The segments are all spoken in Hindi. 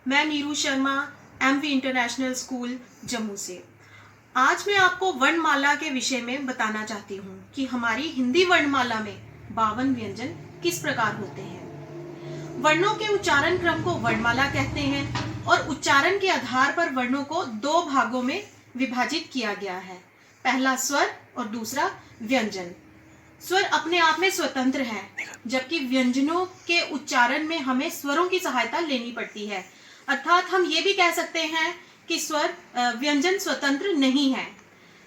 मैं Neeru Sharma MV international school Jammu से। आज मैं आपको वर्णमाला के विषय में बताना चाहती हूँ कि हमारी हिंदी वर्णमाला में 52 व्यंजन किस प्रकार होते हैं। वर्णों के उच्चारण क्रम को वर्णमाला कहते हैं और उच्चारण के आधार पर वर्णों को दो भागों में विभाजित किया गया है। पहला स्वर और दूसरा व्यंजन। स्वर अपने आप में स्वतंत्र है, जबकि व्यंजनों के उच्चारण में हमें स्वरों की सहायता लेनी पड़ती है। अर्थात हम ये भी कह सकते हैं कि व्यंजन स्वतंत्र नहीं है।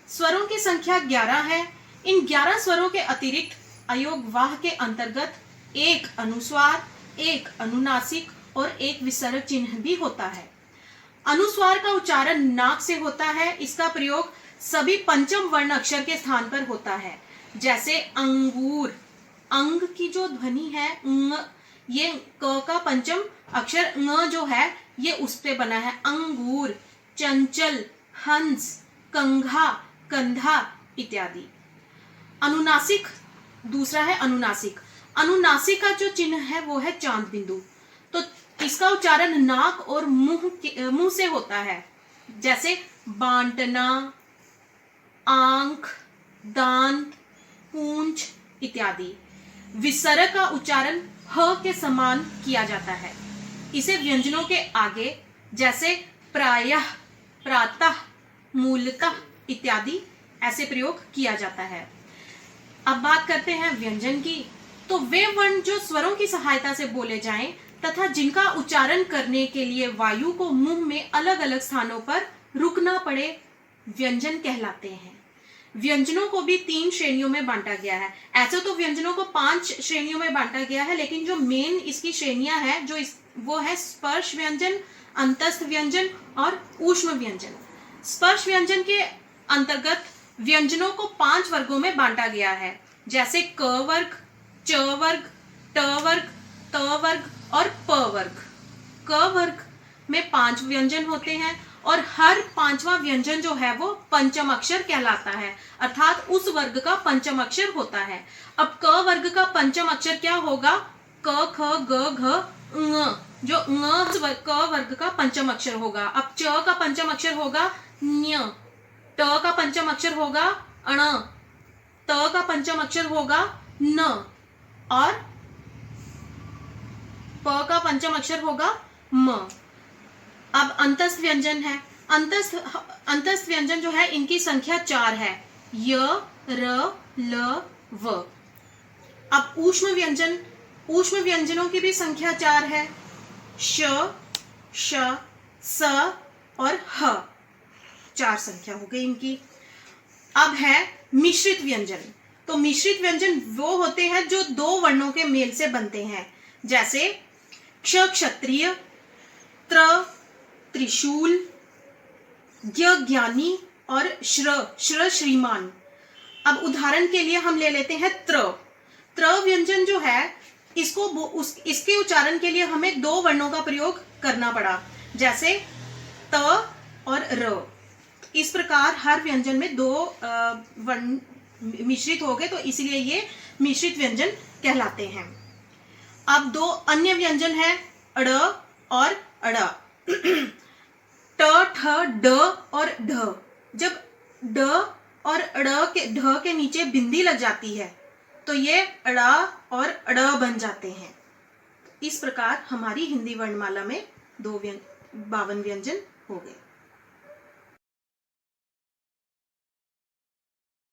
स्वरों की संख्या 11 है। इन 11 स्वरों के अतिरिक्त अयोगवाह के अंतर्गत एक अनुस्वार, एक अनुनासिक और एक विसर्ग चिन्ह भी होता है। अनुस्वार का उच्चारण नाक से होता है। इसका प्रयोग सभी पंचम वर्ण अक्षर के स्थान पर होता है, जैसे अंगूर। अंग की जो ध्वनि है ये क का पंचम अक्षर ng जो है ये उस पे बना है। अंगूर, चंचल, हंस, कंघा, कंधा इत्यादि। अनुनासिक दूसरा है अनुनासिक। अनुनासिक का जो चिन्ह है वो है चांद बिंदु। तो इसका उच्चारण नाक और मुंह से होता है, जैसे बांटना, आंख, दांत, पूंछ इत्यादि। विसर्ग का उच्चारण ह के समान किया जाता है। इसे व्यंजनों के आगे जैसे प्रायः, प्रातः, मूलतः इत्यादि ऐसे प्रयोग किया जाता है। अब बात करते हैं व्यंजन की। तो वे वर्ण जो स्वरों की सहायता से बोले जाएं तथा जिनका उच्चारण करने के लिए वायु को मुंह में अलग अलग स्थानों पर रुकना पड़े, व्यंजन कहलाते हैं। व्यंजनों को भी 3 श्रेणियों में बांटा गया है। ऐसे तो व्यंजनों को 5 श्रेणियों में बांटा गया है, लेकिन जो मेन इसकी श्रेणियां हैं वो है स्पर्श व्यंजन, अंतस्थ व्यंजन और ऊष्म व्यंजन। स्पर्श व्यंजन के अंतर्गत व्यंजनों को 5 वर्गों में बांटा गया है, जैसे क वर्ग, च वर्ग, ट वर्ग, त वर्ग और प वर्ग। क वर्ग में 5 व्यंजन होते हैं और हर 5वां व्यंजन जो है वो पंचम अक्षर कहलाता है, अर्थात उस वर्ग का पंचम अक्षर होता है। अब क वर्ग का पंचम अक्षर क्या होगा? क, ख, ग, घ, ङ। जो ङ क वर्ग का पंचम अक्षर होगा। अब च का पंचम अक्षर होगा न्य, ट का पंचम अक्षर होगा अण, त का पंचम अक्षर होगा न और प का पंचम अक्षर होगा म। अब अंतस्थ व्यंजन है। अंतस्थ व्यंजन जो है इनकी संख्या 4 है, य, र, ल, व। अब ऊष्म व्यंजनों की भी संख्या 4 है, श, श, स और ह। 4 संख्या हो गई इनकी। अब है मिश्रित व्यंजन। तो मिश्रित व्यंजन वो होते हैं जो 2 वर्णों के मेल से बनते हैं, जैसे क्ष क्षत्रिय, त्र त्रिशूल, ज्ञ ज्ञानी और श्र श्रीमान। अब उदाहरण के लिए हम ले लेते हैं त्र व्यंजन जो है इसके उच्चारण के लिए हमें 2 वर्णों का प्रयोग करना पड़ा, जैसे त और र। इस प्रकार हर व्यंजन में 2 वर्ण मिश्रित हो गए, तो इसलिए ये मिश्रित व्यंजन कहलाते हैं। अब 2 अन्य व्यंजन है अड़ और अड़ा। ट, ठ, ड और ढ। जब ड और ढ के नीचे बिंदी लग जाती है तो ये अड़ा और अड़ बन जाते हैं। इस प्रकार हमारी हिंदी वर्णमाला में 52 व्यंजन हो गए।